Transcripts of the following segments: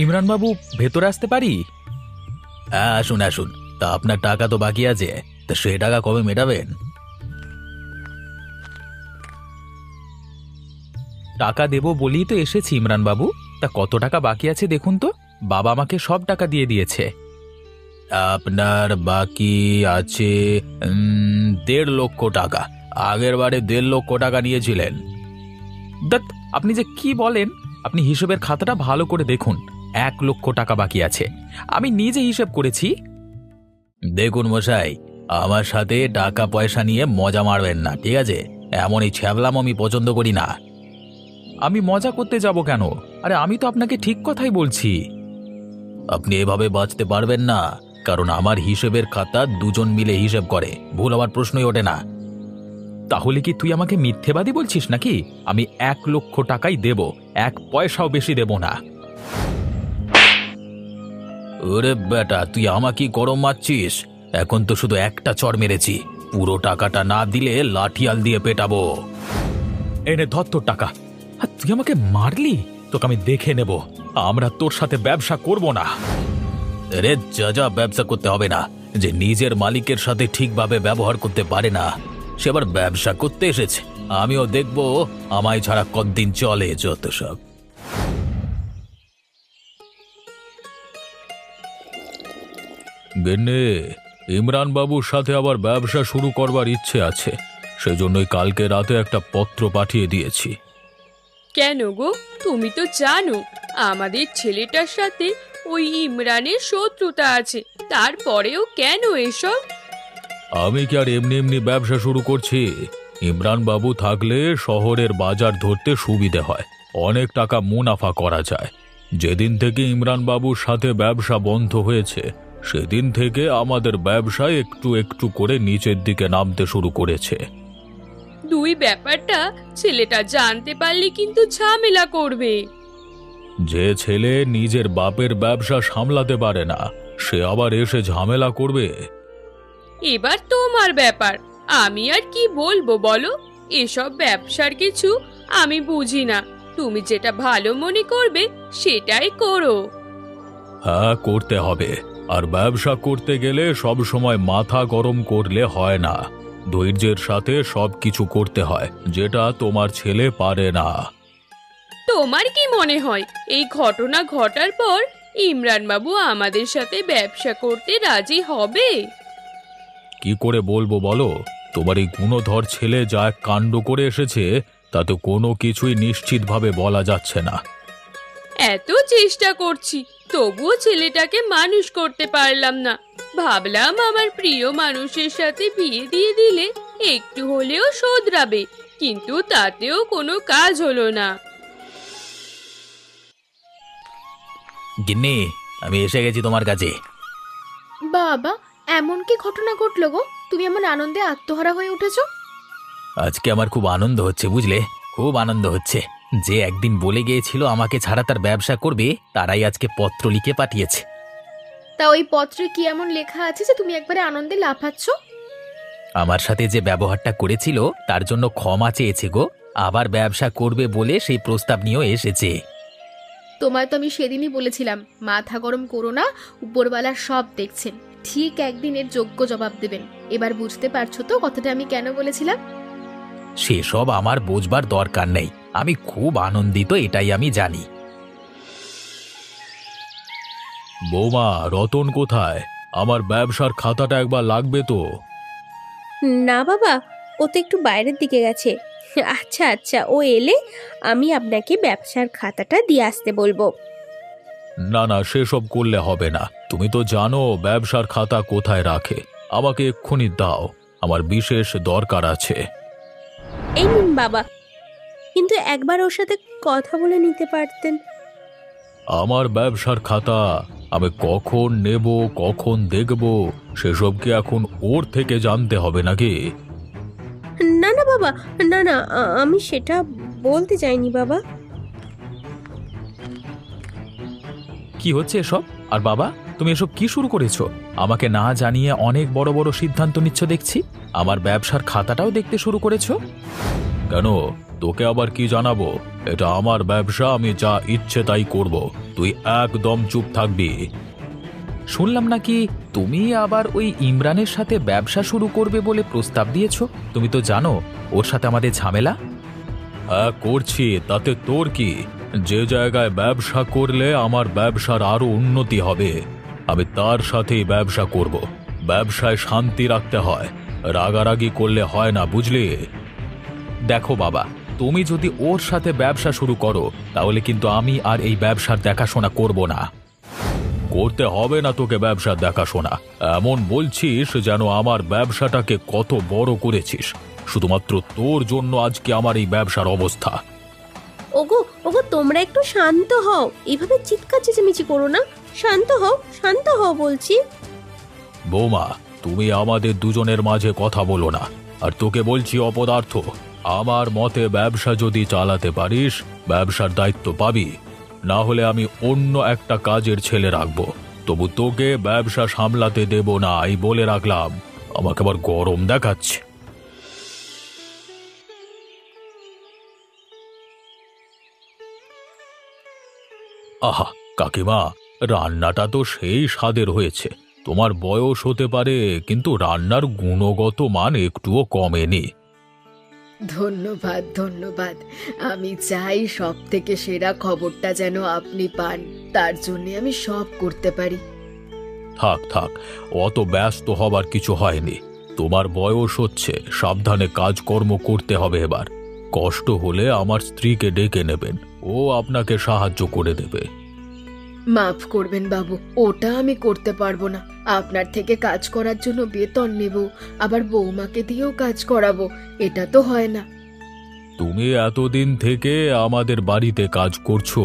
ইমরান বাবু, ভেতরে আসতে পারি? হ্যাঁ, আসুন আসুন। তা আপনার টাকা তো বাকি আছে, তা সে টাকা কবে মেটাবেন? টাকা দেব বলেই তো এসেছি ইমরান বাবু। তা কত টাকা বাকি আছে দেখুন তো। বাবা আমাকে সব টাকা দিয়ে দিয়েছে। আপনার বাকি আছে 1.5 লক্ষ টাকা। আগের বারে 1.5 লক্ষ টাকা নিয়েছিলেন। দত্ত, আপনি যে কি বলেন! আপনি হিসেবের খাতাটা ভালো করে দেখুন। 1 লক্ষ টাকা বাকি আছে, আমি নিজে হিসেব করেছি। দেখুন মশাই, আমার সাথে টাকা পয়সা নিয়ে মজা মারবেন না, ঠিক আছে? এমন এই ছ্যাবলাম আমি পছন্দ করি না। আমি মজা করতে যাব কেন? আরে আমি তো আপনাকে ঠিক কথাই বলছি। আপনি এভাবে বাঁচতে পারবেন না, কারণ আমার হিসেবের খাতা দুজন মিলে হিসেব করে, ভুল হওয়ার প্রশ্নই ওঠে না। তাহলে কি তুই আমাকে মিথ্যেবাদী বলছিস নাকি? আমি 1 লক্ষ টাকাই দেব, 1 পয়সাও বেশি দেব না। ওরে বেটা, তুই আমাকে গরম মারছিস? এখন তো শুধু একটা চড় মেরেছি, পুরো টাকাটা না দিলে লাঠিয়াল দিয়ে পেটাবো। এনে ধর তোর টাকা। আর তুই আমাকে মারলি? তোকে আমি দেখে নেব। আমরা তোর সাথে ব্যবসা করব না। রে যা, ব্যবসা করতে হবে না। যে নিজের মালিকের সাথে ঠিকভাবে ব্যবহার করতে পারে না, সে আবার ব্যবসা করতে এসেছে। আমিও দেখব আমায় ছাড়া কতদিন চলে যত সব। গেন্নে, ইমরান বাবুর সাথে আবার ব্যবসা শুরু করবার ইচ্ছে আছে, সেজন্যই কালকে রাতে একটা পত্র পাঠিয়ে দিয়েছি। কেন গো? তুমি তো জানো আমাদের ছেলেটার সাথে ওই ইমরানের শত্রুতা আছে, তারপরেও কেন এসব? আমি কি আর এমনি এমনি ব্যবসা শুরু করছি? ইমরান বাবু থাকলে শহরের বাজার ধরতে সুবিধে হয়, অনেক টাকা মুনাফা করা যায়। যেদিন থেকে ইমরান বাবুর সাথে ব্যবসা বন্ধ হয়েছে, সেদিন থেকে আমাদের ব্যবসা একটু একটু করে নিচের দিকে নামতে শুরু করেছে। দুই ব্যাপারটা ছেলেটা জানতে পারলে কিন্তু ঝামেলা করবে। যে ছেলে নিজের বাপের ব্যবসা সামলাতে পারে না, সে আবার এসে ঝামেলা করবে? এবার তোমার ব্যাপার, আমি আর কি বলবো বলো? এসব ব্যবসার কিছু আমি বুঝি না, তুমি যেটা ভালো মনে করবে সেটাই করো। হ্যাঁ, করতে হবে। আর ব্যবসা করতে গেলে সব সময় মাথা গরম করলে হয় না, ধৈর্যের সাথে সবকিছু করতে হয়, যেটা তোমার ছেলে পারে না। তোমার কি মনে হয় এই ঘটনা ঘটার পর ইমরান বাবু আমাদের সাথে ব্যবসা করতে রাজি হবে? কি করে বলবো বলো? তোমার এই গুণধর ছেলে যা এক কাণ্ড করে এসেছে, তাতে কোনো কিছুই নিশ্চিতভাবে বলা যাচ্ছে না। এত চেষ্টা করছি, তবুও ছেলেটাকে মানুষ করতে পারলাম না। ভাবলাম আমার প্রিয় মানুষের সাথে বিয়ে দিয়ে দিলে একটু হলেও শোধরাবে, কিন্তু তাতেও কোনো কাজ হলো না। গিন্নি, আমি এসে গেছি তোমার কাছে। বাবা, এমন কি ঘটনা ঘটলো গো? তুমি এমন আনন্দে আত্মহারা হয়ে উঠেছো। আজকে আমার খুব আনন্দ হচ্ছে, বুঝলে? খুব আনন্দ হচ্ছে। যে একদিন বলে গিয়েছিল আমাকে ছাড়া তার ব্যবসা করবে, তারাই আজকে পত্র লিখে পাঠিয়েছে। তা ওই পত্রে কি এমন লেখা আছে যে তুমি একবারে আনন্দে লাফাচ্ছ? আমার সাথে যে ব্যবহারটা করেছিল তার জন্য ক্ষমা চেয়েছে গো। আবার ব্যবসা করবে বলে সেই প্রস্তাব নিয়েও এসেছে। তোমায় তো আমি সেদিনই বলেছিলাম মাথা গরম করো না, উপরওয়ালা সব দেখছেন, ঠিক একদিন এর যোগ্য জবাব দেবেন। এবার বুঝতে পারছো তো কথাটা আমি কেন বলেছিলাম? সেসব আমার বোঝবার দরকার নেই, আমি খুব আনন্দিত, এটাই আমি জানি। বৌমা, রতন কোথায়? আমার ব্যবসার খাতাটা একবার লাগবে তো। না বাবা, ও তো একটু বাইরের দিকে গেছে। আচ্ছা আচ্ছা, ও এলে আমি আপনাকে ব্যবসার খাতাটা দিয়ে আসতে বলবো। না না, সেসব করলে হবে না। তুমি তো জানো ব্যবসার খাতা কোথায় রাখে। আমাকে এক্ষুনি দাও, আমার বিশেষ দরকার আছে। এই নিন বাবা, কিন্তু একবার ওর সাথে কথা বলে নিতে পারতেন। আমার ব্যবসার খাতা আমি কখন নেব, কখন দেখব, সেসব কি এখন ওর থেকে জানতে হবে নাকি? না না বাবা, না না, আমি সেটা বলতে চাইনি বাবা। কি হচ্ছে এসব? আর বাবা, তুমি এসব কি শুরু করেছো? আমাকে না জানিয়ে অনেক বড় বড় সিদ্ধান্ত নিচ্ছ দেখছি। আমার ব্যবসার খাতাটাও দেখতে শুরু করেছো কেন? তোকে আবার কি জানাবো? এটা আমার ব্যবসা, আমি যা ইচ্ছে তাই করব। তুই একদম চুপ থাকবি। শুনলাম নাকি তুমি আবার ওই ইমরানের সাথে ব্যবসা শুরু করবে বলে প্রস্তাব দিয়েছো। তুমি তো জানো ওর সাথে আমাদের ঝামেলা। হ্যাঁ করছি, তাতে তোর কি? যে জায়গায় ব্যবসা করলে আমার ব্যবসার আরো উন্নতি হবে, আমি তার সাথেই ব্যবসা করব। ব্যবসায় শান্তি রাখতে হয়, রাগারাগি করলে হয় না, বুঝলি? দেখো বাবা, তুমি যদি ওর সাথে ব্যবসা শুরু করো তাহলে কিন্তু আমি আর এই ব্যবসার দেখাশোনা করব না। করতে হবে না তোকে ব্যবসার দেখাশোনা। এমন বলছিস যেন আমার ব্যবসাটাকে কত বড় করেছিস। শুধুমাত্র তোর জন্য আজকে আমার এই ব্যবসার অবস্থা। ওগো ওগো, তোমরা একটু শান্ত হও, এইভাবে চিৎকার চেঁচামেচি করো না। শান্ত হও বলছি। বৌমা, তুমি আমাদের দুজনের মাঝে কথা বলো না। আর তোকে বলছি অপদার্থ, আমার মতে ব্যবসা যদি চালাতে পারিস ব্যবসার দায়িত্ব পাবি, না হলে আমি অন্য একটা কাজের ছেলে রাখবো। তবু তোকে ব্যবসা সামলাতে দেব না, এই বলে রাখলাম। আমাকে আবার গরম দেখাচ্ছে। আহা কাকিমা, রান্নাটা তো সেই স্বাদের হয়েছে। তোমার বয়স হতে পারে, কিন্তু রান্নার গুণগত মান একটুও কমেনি। ধন্যবাদ ধন্যবাদ। আমি চাই সব থেকে সেরা খবরটা যেন আপনি পান, তার জন্য আমি সব করতে পারি। থাক থাক, অত ব্যস্ত হবার কিছু হয়নি। তোমার বয়স হচ্ছে, সাবধানে কাজকর্ম করতে হবে। এবার কষ্ট হলে আমার স্ত্রীকে ডেকে নেবেন, ও আপনাকে সাহায্য করে দেবে। মাফ করবেন বাবু, ওটা আমি করতে পারবো না। আপনার থেকে কাজ করার জন্য বেতন নেব, আবার বৌমাকে দিয়েও কাজ করাবো, এটা তো হয় না। তুমি এতদিন থেকে আমাদের বাড়িতে কাজ করছো,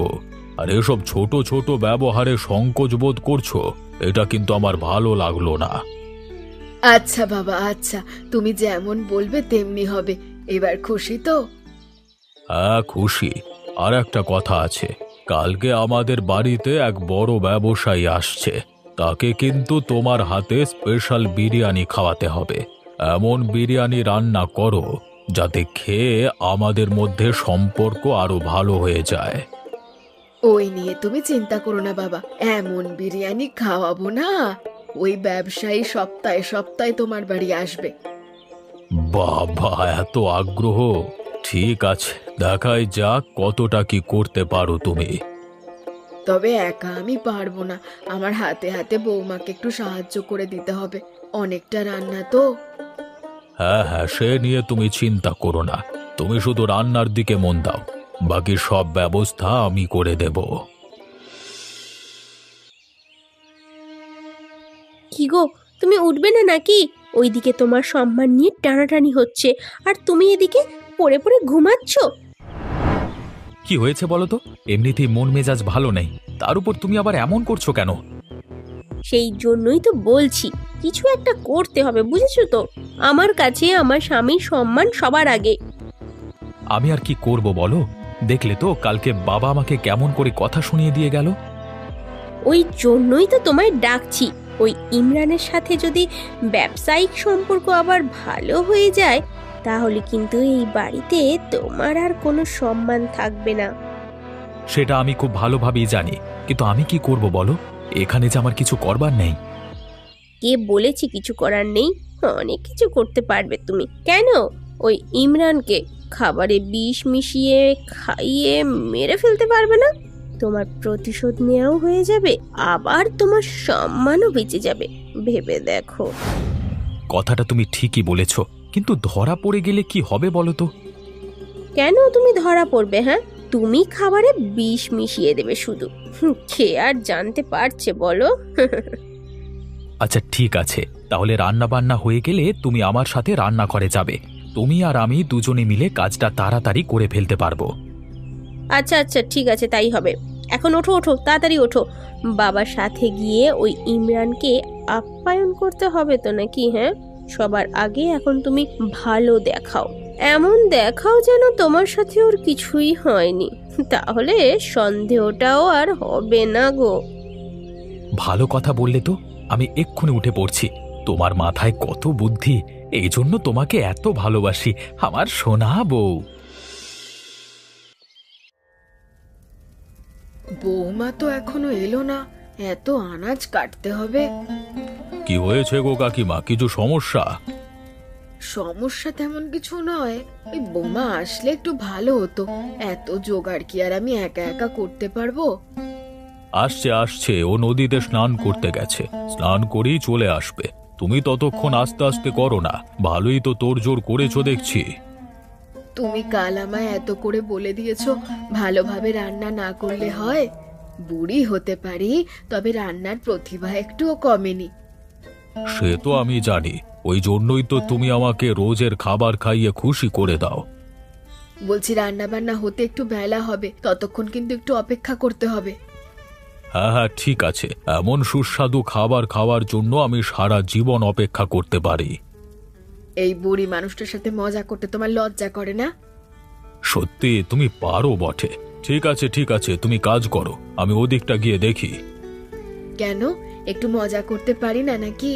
আর এসব ছোট ছোট ব্যবহারে সংকোচ বোধ করছো, এটা কিন্তু আমার ভালো লাগলো না। আচ্ছা বাবা, আচ্ছা, তুমি যেমন বলবে তেমনি হবে। এবার খুশি তো? হ্যাঁ খুশি। আর একটা কথা আছে, কালকে আমাদের বাড়িতে এক বড় ব্যবসায়ী আসছে। তাকে কিন্তু তোমার হাতে স্পেশাল বিরিয়ানি খাওয়াতে হবে। এমন বিরিয়ানি রান্না করো যাতে খেয়ে আমাদের মধ্যে সম্পর্ক আরো ভালো হয়ে যায়। ওই নিয়ে তুমি চিন্তা করো না বাবা, এমন বিরিয়ানি খাওয়াবো না, ওই ব্যবসায়ী সপ্তাহে সপ্তাহে তোমার বাড়ি আসবে। বাবা, এত আগ্রহ! ঠিক আছে, দেখাই যাক কতটা কি করতে পারো তুমি। তবে একা আমি পারবো না, আমার হাতে হাতে বৌমাকে একটু সাহায্য করে দিতে হবে, অনেকটা রান্না তো। হ্যাঁ হ্যাঁ, সে নিয়ে তুমি চিন্তা করো না। তুমি শুধু রান্নার দিকে মন দাও, বাকি সব ব্যবস্থা আমি করে দেব। কি গো, তুমি উঠবে না নাকি? ওইদিকে তোমার সম্মান নিয়ে টানাটানি হচ্ছে, আর তুমি এদিকে পড়ে পড়ে ঘুমাচ্ছ। কি হয়েছে বলো তো? এমনিতেই মন মেজাজ ভালো নেই, তার উপর তুমি আবার এমন করছো কেন? সেই জন্যই তো বলছি, কিছু একটা করতে হবে, বুঝেছো তো? আমার কাছে আমার স্বামীর সম্মান সবার আগে। আমি আর কি করব বলো? দেখলে তো কালকে বাবা আমাকে কেমন করে কথা শুনিয়ে দিয়ে গেল। ওই জন্যই তো তোমায় ডাকছি। ওই ইমরানের সাথে যদি ব্যবসায়িক সম্পর্ক আবার ভালো হয়ে যায়, তাহলে কিন্তু এই বাড়িতে তোমার আর কোনো সম্মান থাকবে না। সেটা আমি খুব ভালোভাবেই জানি, কিন্তু আমি কি করব বলো? এখানে যে আমার কিছু করবার নেই। কে বলেছি কিছু করার নেই? অনেক কিছু করতে পারবে তুমি। কেন ওই ইমরানকে খাবারে বিষ মিশিয়ে খাইয়ে মেরে ফেলতে পারবে না? তোমার প্রতিশোধ নেওয়াও হয়ে যাবে, আবার তোমার সম্মানও বেঁচে যাবে। ভেবে দেখো। কথাটা তুমি ঠিকই বলেছ, কিন্তু ধরা পড়ে গেলে কি হবে বলো তো? কেন তুমি ধরা পড়বে? হ্যাঁ, তুমি খাবারে বিষ মিশিয়ে দেবে শুধু। খেয়ে আর জানতে পারছে বলো? আচ্ছা ঠিক আছে, তাহলে রান্না বান্না হয়ে গেলে তুমি আমার সাথে রান্নাঘরে যাবে। তুমি আর আমি দুজনে মিলে কাজটা তাড়াতাড়ি করে ফেলতে পারবো। আচ্ছা আচ্ছা, ঠিক আছে, তাই হবে। এখন ওঠো ওঠো, তাড়াতাড়ি ওঠো। বাবার সাথে গিয়ে ওই ইমরানকে আপ্যায়ন করতে হবে তো নাকি? হ্যাঁ, সবার আগে এখন তুমি ভালো দেখাও, এমন দেখাও যেন তোমার সাথে ওর কিছুই হয়নি, তাহলে সন্দেহটাও আর হবে না গো। ভালো কথা বললে তো, আমি এক্ষুনি উঠে পড়ছি। তোমার মাথায় কত বুদ্ধি, এই জন্য তোমাকে এত ভালোবাসি, আমার সোনা বউ। বৌমা তো এখনো এলো না, এত আনাজ কাটতে হবে। কি হয়েছে গো কাকিমা, কিছু সমস্যা? সমস্যা তেমন কিছু নয়, ওই বৌমা আসলে একটু ভালো হতো। এত জোগাড় কি আর আমি একা একা করতে পারবো? আসছে আসছে, ও নদীতে স্নান করতে গেছে, স্নান করেই চলে আসবে। তুমি ততক্ষণ আস্তে আস্তে করো না, ভালোই তো তোড়জোড় করেছো দেখছি। তুমি কাল আমায় এত করে বলে দিয়েছো ভালোভাবে রান্না না করলে হয়। বুড়ি হতে পারি, তবে রান্নার প্রতিভা একটুও কমেনি। সে তো আমি জানি, ওই জন্যই তো তুমি আমাকে রোজের খাবার খাইয়ে খুশি করে দাও। বলছি রান্না বান্না হতে একটু বেলা হবে, ততক্ষণ কিন্তু একটু অপেক্ষা করতে হবে। হ্যাঁ হ্যাঁ ঠিক আছে, এমন সুস্বাদু খাবার খাওয়ার জন্য আমি সারা জীবন অপেক্ষা করতে পারি। এই বুড়ি মানুষটার সাথে মজা করতে তোমার লজ্জা করে না? সত্যি তুমি পারো বটে। ঠিক আছে ঠিক আছে, তুমি কাজ করো, আমি ওদিকটা গিয়ে দেখি। কেন, একটু মজা করতে পারি না নাকি?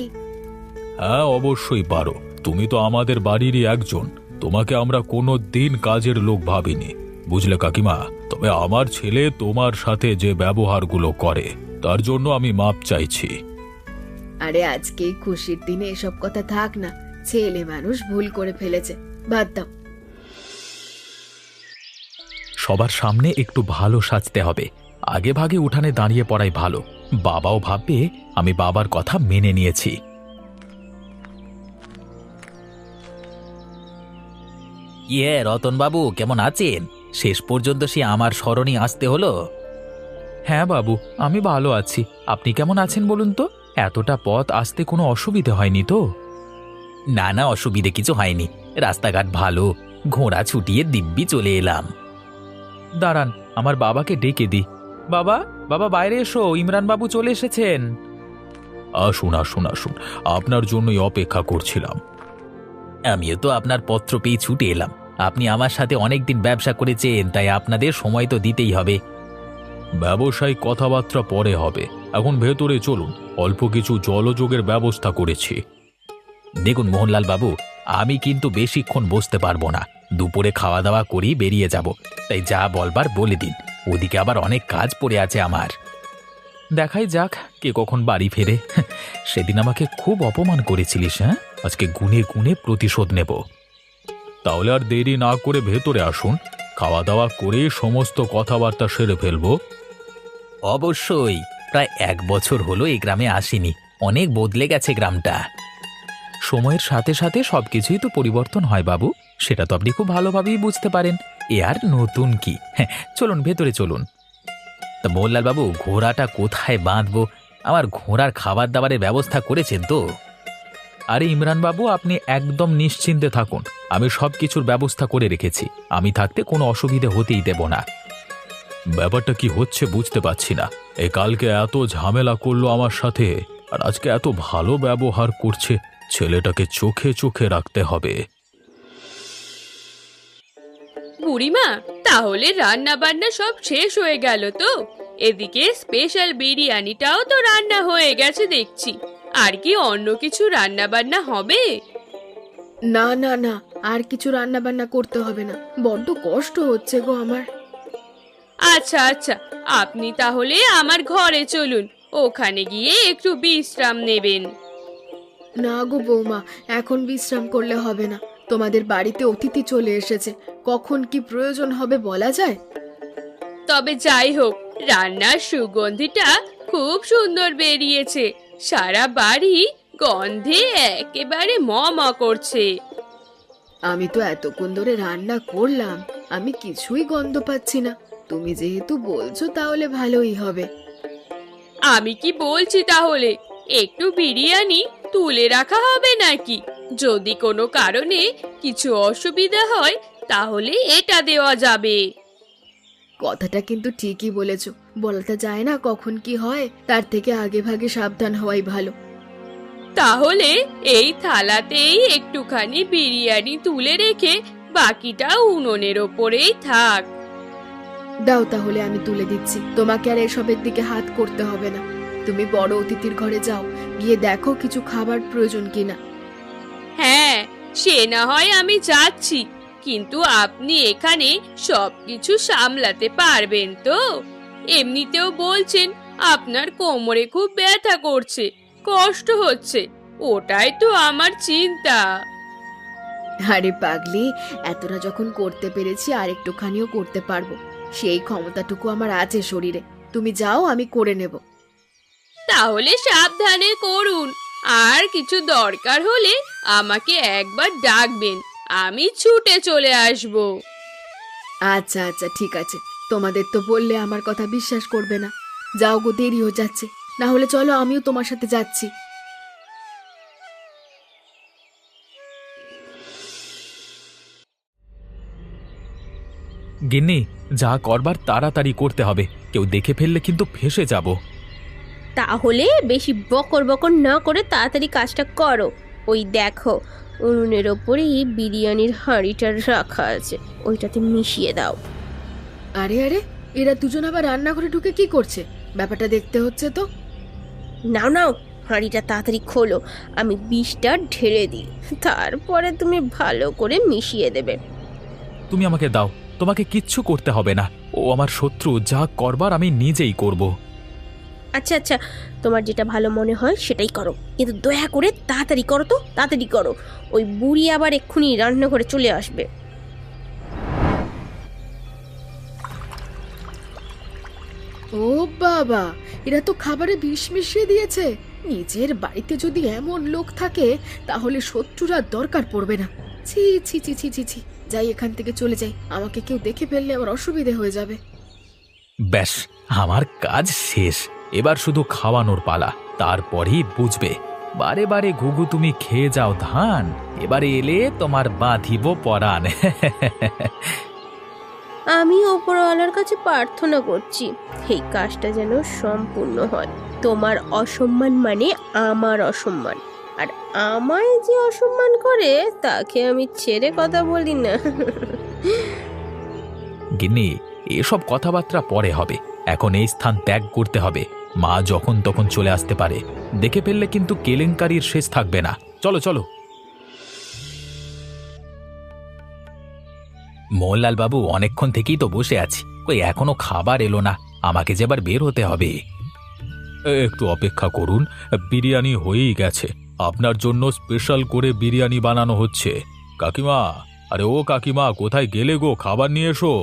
হ্যাঁ অবশ্যই পারো, তুমি তো আমাদের বাড়িরই একজন, তোমাকে আমরা কোনো দিন কাজের লোক ভাবিনি, বুঝলে কাকিমা? তবে আমার ছেলে তোমার সাথে যে ব্যবহারগুলো করে তার জন্য আমি মাপ চাইছি। আরে আজকে এই খুশির দিনে এসব কথা থাক না, ছেলে মানুষ ভুল করে ফেলেছে, বাদ দাও। সবার সামনে একটু ভালো সাজতে হবে, আগে ভাগে উঠানে দাঁড়িয়ে পড়াই ভালো। বাবাও ভাববে আমি বাবার কথা মেনে নিয়েছি। ইয়ে রতন বাবু, কেমন আছেন? শেষ পর্যন্ত সে আমার স্মরণে আসতে হলো। হ্যাঁ বাবু, আমি ভালো আছি। আপনি কেমন আছেন বলুন তো? এতটা পথ আসতে কোনো অসুবিধে হয়নি তো? না না, অসুবিধে কিছু হয়নি, রাস্তাঘাট ভালো, ঘোড়া ছুটিয়ে দিব্যি চলে এলাম। দাঁড়ান, আমার বাবাকে ডেকে দি। বাবা, বাবা বাইরে এসো, ইমরান বাবু চলে এসেছেন। আসুন আসুন আসুন, আপনার জন্যই অপেক্ষা করছিলাম। আমিও তো আপনার পত্র পেয়ে ছুটে এলাম। আপনি আমার সাথে অনেকদিন ব্যবসা করেছেন, তাই আপনাদের সময় তো দিতেই হবে। ব্যবসায়িক কথাবার্তা পরে হবে, এখন ভেতরে চলুন, অল্প কিছু জলযোগের ব্যবস্থা করেছি। দেখুন মোহনলাল বাবু, আমি কিন্তু বেশিক্ষণ বসতে পারবো না, দুপুরে খাওয়া দাওয়া করেই বেরিয়ে যাব, তাই যা বলবার বলে দিন, ওদিকে আবার অনেক কাজ পড়ে আছে আমার। দেখাই যাক কে কখন বাড়ি ফেরে। সেদিন আমাকে খুব অপমান করেছিলিস, হ্যাঁ? আজকে গুনে গুনে প্রতিশোধ নেব। তাহলে আর দেরি না করে ভেতরে আসুন, খাওয়া দাওয়া করে সমস্ত কথাবার্তা সেরে ফেলবো। অবশ্যই, প্রায় 1 বছর হলো এই গ্রামে আসিনি, অনেক বদলে গেছে গ্রামটা। সময়ের সাথে সাথে সবকিছুই তো পরিবর্তন হয় বাবু, সেটা তো আপনি খুব ভালোভাবেই বুঝতে পারেন। এ আর নতুন কি? হ্যাঁ, চলুন ভেতরে চলুন। তা মোহনলাল বাবু, ঘোড়াটা কোথায় বাঁধবো? আমার ঘোড়ার খাবার দাবারের ব্যবস্থা করেছেন তো? আরে ইমরান বাবু, আপনি একদম নিশ্চিন্তে থাকুন, আমি সব কিছুর ব্যবস্থা করে রেখেছি। আমি থাকতে কোনো অসুবিধে হতেই দেব না। ব্যাপারটা কি হচ্ছে বুঝতে পারছি না, এই কালকে এত ঝামেলা করলো আমার সাথে, আর আজকে এত ভালো ব্যবহার করছে। ছেলেটাকে চোখে চোখে রাখতে হবে। বুড়িমা, তাহলে রান্না বান্না সব শেষ হয়ে গেল তো? এদিকে স্পেশাল বিরিয়ানিটাও তো রান্না হয়ে গেছে দেখছি। আর কি অন্য কিছু রান্না বান্না হবে? না না না, আর কিছু রান্না বান্না করতে হবে না, বড্ড কষ্ট হচ্ছে গো আমার। আচ্ছা আচ্ছা, আপনি তাহলে আমার ঘরে চলুন, ওখানে গিয়ে একটু বিশ্রাম নেবেন। না গো বৌমা, এখন বিশ্রাম করলে হবে না, তোমাদের বাড়িতে অতিথি চলে এসেছে, কখন কি প্রয়োজন হবে বলা যায়? তবে যাই হোক, রান্নার সুগন্ধিটা খুব সুন্দর বেরিয়েছে, সারা বাড়ি গন্ধে একেবারে ম ম করছে। আমি তো এতক্ষণ ধরে রান্না করলাম, আমি কিছুই গন্ধ পাচ্ছি না। তুমি যেহেতু বলছো তাহলে ভালোই হবে। আমি কি বলছি তাহলে, একটু বিরিয়ানি তুলে রাখা হবে নাকি? যদি কোনো কারণে কিছু অসুবিধা হয় তাহলে এটা দেওয়া যাবে। কথাটা কিন্তু ঠিকই বলেছো, বলতে যায় না কখন কি হয়, তার থেকে আগে ভাগে সাবধান হওয়াই ভালো। তাহলে এই থালাতেই একটুখানি বিরিয়ানি তুলে রেখে বাকিটা উনুনের ওপরেই থাক। দাও তাহলে, আমি তুলে দিচ্ছি, তোমাকে আর এসবের দিকে হাত করতে হবে না। তুমি বড় অতিথির ঘরে যাও, গিয়ে দেখো কিছু খাবার প্রয়োজন কিনা। হ্যাঁ, সে না হয় আমি যাচ্ছি, কিন্তু আপনি এখানে সবকিছু সামলাতে পারবেন তো? এমনিতেও বলছেন আপনার কোমরে খুব ব্যথা করছে, কষ্ট হচ্ছে, ওটাই তো আমার চিন্তা। আরে পাগলি, এতটা যখন করতে পেরেছি আর একটুখানিও করতে পারবো, সেই ক্ষমতাটুকু আমার আছে শরীরে। তুমি যাও, আমি করে নেব। তাহলে সাবধানে করুন, আর কিছু দরকার হলে আমাকে একবার ডাকবেন, আমি ছুটে চলে আসব। আচ্ছা আচ্ছা, ঠিক আছে। তোমাদের তো বললে আমার কথা বিশ্বাস করবে না। যাও গো, দেরি হয়ে যাচ্ছে। না হলে চলো, আমিও তোমার সাথে যাচ্ছি। গিন্নি, যা করবার তাড়াতাড়ি করতে হবে, কেউ দেখে ফেললে কিন্তু ফেঁসে যাব। তাহলে বেশি বকর বকর না করে তাড়াতাড়ি কাজটা করো। ওই দেখো, উনুনের ওপরেই বিরিয়ানির হাঁড়িটা রাখা আছে, ওইটাতে মিশিয়ে দাও। আরে আরে, এরা দুজন আবার রান্নাঘরে ঢুকে কি করছে? ব্যাপারটা দেখতে হচ্ছে তো। নাও নাও, হাঁড়িটা তাড়াতাড়ি খোলো, আমি বিষটা ঢেলে দিই, তারপরে তুমি ভালো করে মিশিয়ে দেবে। তুমি আমাকে দাও, তোমাকে কিচ্ছু করতে হবে না। ও আমার শত্রু, যা করবার আমি নিজেই করব। আচ্ছা আচ্ছা, তোমার যেটা ভালো মনে হয় সেটাই করো, কিন্তু দয়া করে তাড়াতাড়ি করো তো, তাড়াতাড়ি করো। ওই বুড়ি আবার এক্ষুনি রান্নাঘরে চলে আসবে। ও বাবা, এরা তো খাবারে বিষ মিশিয়ে দিয়েছে। নিজের বাড়িতে যদি এমন লোক থাকে, তাহলে শত্রুরা দরকার পড়বে না। ছি ছি ছি ছি ছি ছি, যাই, এখান থেকে চলে যাই। আমাকে কেউ দেখে ফেললে আবার অসুবিধে হয়ে যাবে। ব্যাস, আমার কাজ শেষ। এবার শুধু খাওয়ানোর পালা, তারপরেই বুঝবে। বারে বারে ঘুঘু তুমি খেয়ে যাও ধান, এবারে এলে তোমার বাঁধিব পরাণ। আমি ওপরওয়ালার কাছে প্রার্থনা করছি, এই কাজটা যেন সম্পূর্ণ হয়। তোমার অসম্মান মানে আমার অসম্মান, আর আমায় যে অসম্মান করে তাকে আমি ছেড়ে কথা বলি না। গিন্নি, এসব কথাবার্তা পরে হবে, এখন এই স্থান ত্যাগ করতে হবে। মা যখন তখন চলে আসতে পারে, দেখে ফেললে কিন্তু কেলেঙ্কারির শেষ থাকবে না। চলো চলো। মোহনলাল বাবু, অনেকক্ষণ থেকেই তো বসে আছি, কই এখনো খাবার এলো না। আমাকে যে এবার বের হতে হবে। একটু অপেক্ষা করুন, বিরিয়ানি হয়েই গেছে। আপনার জন্য স্পেশাল করে বিরিয়ানি বানানো হচ্ছে। কাকিমা, আরে ও কাকিমা, কোথায় গেলে গো? খাবার নিয়ে এসো।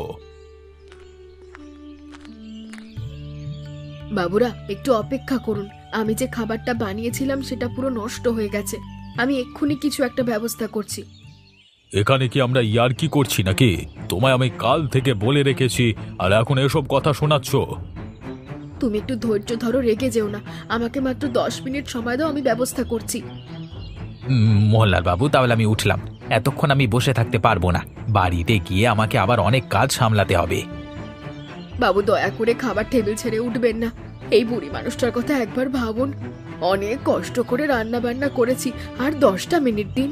বাবুরা, একটু অপেক্ষা করুন। আমি যে খাবারটা বানিয়েছিলাম সেটা পুরো নষ্ট হয়ে গেছে। আমি এক্ষুনি কিছু একটা ব্যবস্থা করছি। এখানে কি আমরা ইয়ার্কি করছি নাকি? তোমায় আমি কাল থেকে বলে রেখেছি, আর এখন এসব কথা শোনাচ্ছ? তুমি একটু ধৈর্য ধরো, রেগে যেও না। আমাকে মাত্র 10 মিনিট সময় দাও, আমি ব্যবস্থা করছি। মোহনলাল বাবু, তাহলে আমি উঠলাম। এতক্ষণ আমি বসে থাকতে পারবো না, বাড়িতে গিয়ে আমাকে আবার অনেক কাজ সামলাতে হবে। বাবু, দয়া করে খাবার টেবিল ছেড়ে উঠবেন না। এই বুড়ি মানুষটার কথা একবার ভাবুন। অনেক কষ্ট করে রান্না বান্না করেছি, আর 10টা মিনিট দিন।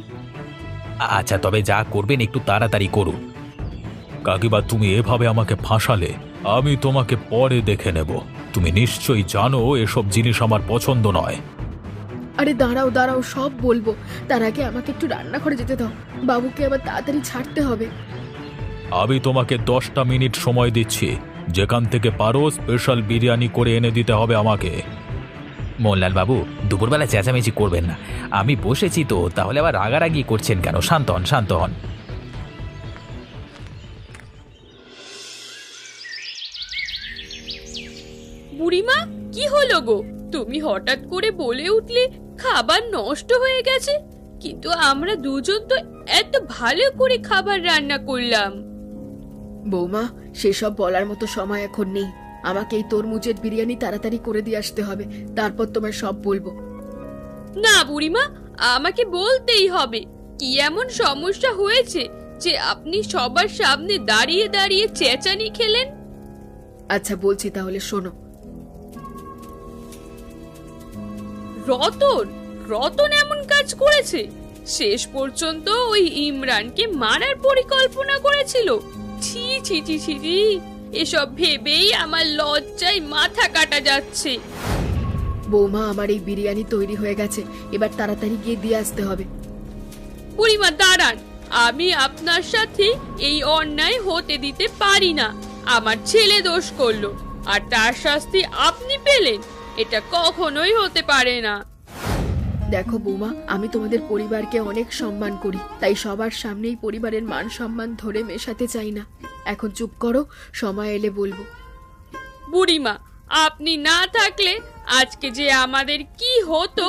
আচ্ছা, তবে যা করবেন একটু তাড়াতাড়ি করুন। কাকিমা, তুমি এভাবে আমাকে ফাঁসালে, আমি তোমাকে পরে দেখে নেব। তুমি নিশ্চয়ই জানো এসব জিনিস আমার পছন্দ নয়। আরে দাঁড়াও দাঁড়াও, সব বলবো। তার আগে আমাকে একটু রান্নাঘরে যেতে দাও। বাবুকে আবার তাড়াতাড়ি ছাড়তে হবে। আমি তোমাকে 10টা মিনিট সময় দিচ্ছি। যেখান থেকে পারো স্পেশাল বিরিয়ানি করে এনে দিতে হবে আমাকে। মোহনলাল বাবু, দুপুরবেলা চেঁচামেচি করবেন না। আমি বসেছি তো, তাহলে আবার রাগারাগি করছেন কেন? শান্ত হন, শান্ত হন। বুড়িমা, কি হলো গো? তুমি হঠাৎ করে বলে উঠলে খাবার নষ্ট হয়ে গেছে, কিন্তু আমরা দুজন তো এত ভালো করে খাবার রান্না করলাম। বৌমা, সেসব বলার মতো সময় এখন নেই। আমাকে এই তরমুজের বিরিয়ানি তাড়াতাড়ি করে দিয়ে আসতে হবে, তারপর তোমায় সব বলবো। না বুড়িমা, আমাকে বলতেই হবে। কি এমন সমস্যা হয়েছে যে আপনি সবার সামনে দাঁড়িয়ে দাঁড়িয়ে চেঁচানি খেলেন? আচ্ছা বলছি, তাহলে শোনো। রতন রতন এমন কাজ করেছে? শেষ পর্যন্ত ওই ইমরানকে মারার পরিকল্পনা করেছিল। ছি ছি ছি ছি ছি, এসব ভেবেই আমার লজ্জায় মাথা কাটা যাচ্ছে। বৌমা, আমার এই বিরিয়ানি তৈরি হয়ে গেছে, এবার তাড়াতাড়ি গিয়ে দিয়ে আসতে হবে। বুড়িমা দাঁড়ান, আমি আপনার সাথে এই অন্যায় হতে দিতে পারি না। আমার ছেলে দোষ করলো, আর তার শাস্তি আপনি পেলেন? এটা কখনোই হতে পারে না। দেখো বৌমা, আমি তোমাদের পরিবারকে অনেক সম্মান করি, তাই সবার সামনেই পরিবারের মান সম্মান ধরে মেশাতে চাই না। এখন চুপ করো, সময় এলে বলবো। বুড়িমা, আপনি না থাকলে আজকে যে আমাদের কি হতো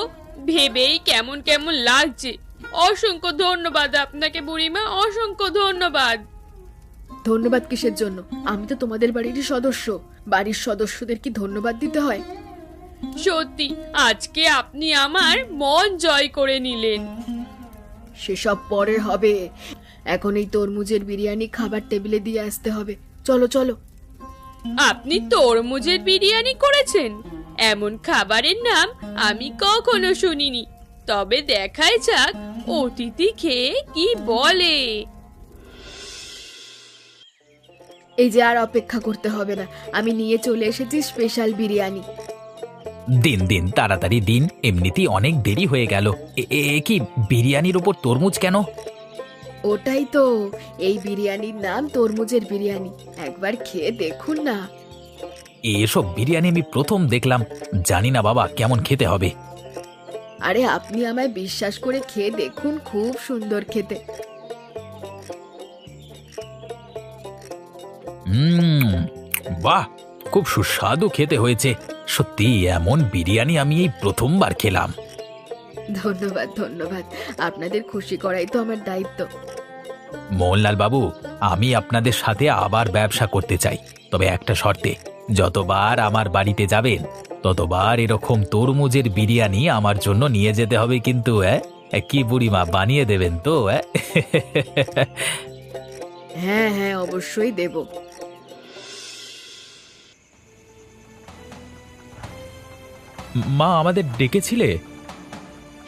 ভেবেই কেমন কেমন লাগছে। অসংখ্য ধন্যবাদ আপনাকে বুড়িমা, অসংখ্য ধন্যবাদ। ধন্যবাদ কিসের জন্য? আমি তো তোমাদের বাড়িরই সদস্য। বাড়ির সদস্যদের কি ধন্যবাদ দিতে হয়? সত্যি আজকে আপনি আমার মন জয় করে নিলেন। সেসব পরে হবে, এখন এই তরমুজের বিরিয়ানি খাবার টেবিলে দিয়ে আসতে হবে। চলো চলো। আপনি তরমুজের বিরিয়ানি করেছেন? এমন খাবারের নাম আমি কখনো শুনিনি। তবে দেখাই যাক অতিথি খেয়ে কি বলে। এই যে আর অপেক্ষা করতে হবে না, আমি নিয়ে চলে এসেছি স্পেশাল বিরিয়ানি। দিন দিন তাড়াতাড়ি দিন, এমনিতেই অনেক দেরি হয়ে গেল। এ কি বিরিয়ানির ওপর তরমুজ কেন? ওটাই তো, এই বিরিয়ানির নাম তরমুজের বিরিয়ানি। একবার খেয়ে দেখুন না। এসব বিরিয়ানি আমি প্রথম দেখলাম, জানি না বাবা কেমন খেতে হবে। আরে আপনি আমায় বিশ্বাস করে খেয়ে দেখুন, খুব সুন্দর খেতে। বাহ, খুব সুস্বাদু খেতে হয়েছে। সত্যি এমন বিরিয়ানি আমি এই প্রথমবার খেলাম। ধন্যবাদ ধন্যবাদ, আপনাদের খুশি করাই তো আমার দায়িত্ব। মোহনলাল বাবু, আমি আপনাদের সাথে আবার ব্যবসা করতে চাই, তবে একটা শর্তে। যতবার আমার বাড়িতে যাবেন ততবার এরকম তরমুজের বিরিয়ানি আমার জন্য নিয়ে যেতে হবে কিন্তু। কি বুড়িমা, বানিয়ে দেবেন তো? হ্যাঁ হ্যাঁ, অবশ্যই দেব। মা, আমাদের ডেকেছিলে?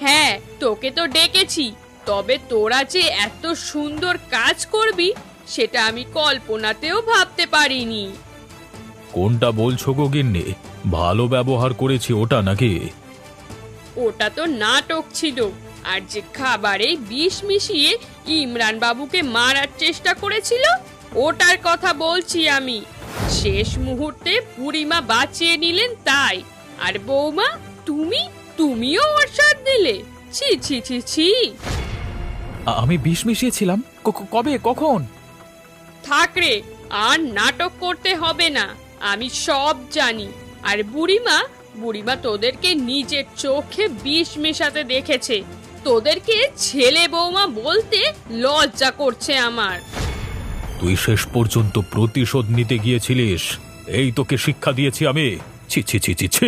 হ্যাঁ, তোকে তো ডেকেছি, তবে তোরা যে এত সুন্দর কাজ করবি সেটা আমি কল্পনাতেও ভাবতে পারিনি। কোনটা বলছো গো গিন্নি? ভালো ব্যবহার করেছি ওটা নাকি? ওটা তো নাটক ছিল। আর যে খাবারে বিষ মিশিয়ে ইমরান বাবুকে মারার চেষ্টা করেছিল ওটার কথা বলছি আমি। শেষ মুহূর্তে বুড়িমা বাঁচিয়ে নিলেন তাই। আর বৌমা, তুমিও ওর সাথ দিলে? ছি ছি ছি ছি। আমি বিষ মিশিয়েছিলাম? কবে, কখন? থাক রে, আর নাটক করতে হবে না, আমি সব জানি। আর বুড়িমা তোদেরকে নিজের চোখে বিষ মেশাতে দেখেছে। তোদেরকে ছেলে বৌমা বলতে লজ্জা করছে আমার। তুই শেষ পর্যন্ত প্রতিশোধ নিতে গিয়েছিলিস, এই তোকে শিক্ষা দিয়েছি আমি। ছি ছি ছি ছি ছি।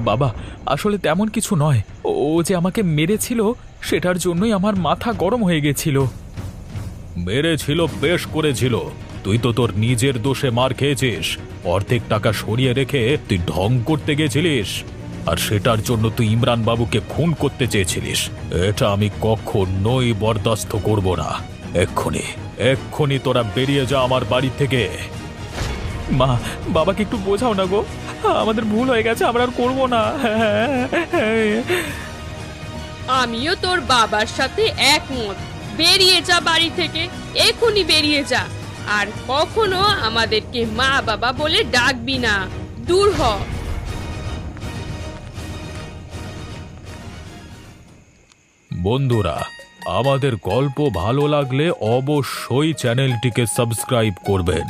বাবা, আসলে তেমন কিছু নয়। ও যে আমাকে মেরেছিল সেটার জন্যই আমার মাথা গরম হয়ে গেছিল। মেরেছিল, বেশ করেছিল। তুই তো তোর নিজের দোষে মার খেয়েছিস। অর্ধেক টাকা সরিয়ে রেখে তুই ঢং করতে গেছিলিস, আর সেটার জন্য তুই ইমরান বাবুকে খুন করতে চেয়েছিলিস। এটা আমি কখনোই বরদাস্ত করব না। এক্ষুনি তোরা বেরিয়ে যা আমার বাড়ি থেকে। মা, বাবাকে একটু বোঝাও না গো, আমাদের ভুল হয়ে গেছে, আমরা আর করবো না। আমিও তোর বাবার সাথে একমত। বেরিয়ে যা বাড়ি থেকে, এখনই বেরিয়ে যা। আর কখনো আমাদেরকে মা বাবা বলে ডাকবি না, দূর হ। বন্ধুরা, আমাদের গল্প ভালো লাগলে অবশ্যই চ্যানেলটিকে সাবস্ক্রাইব করবেন।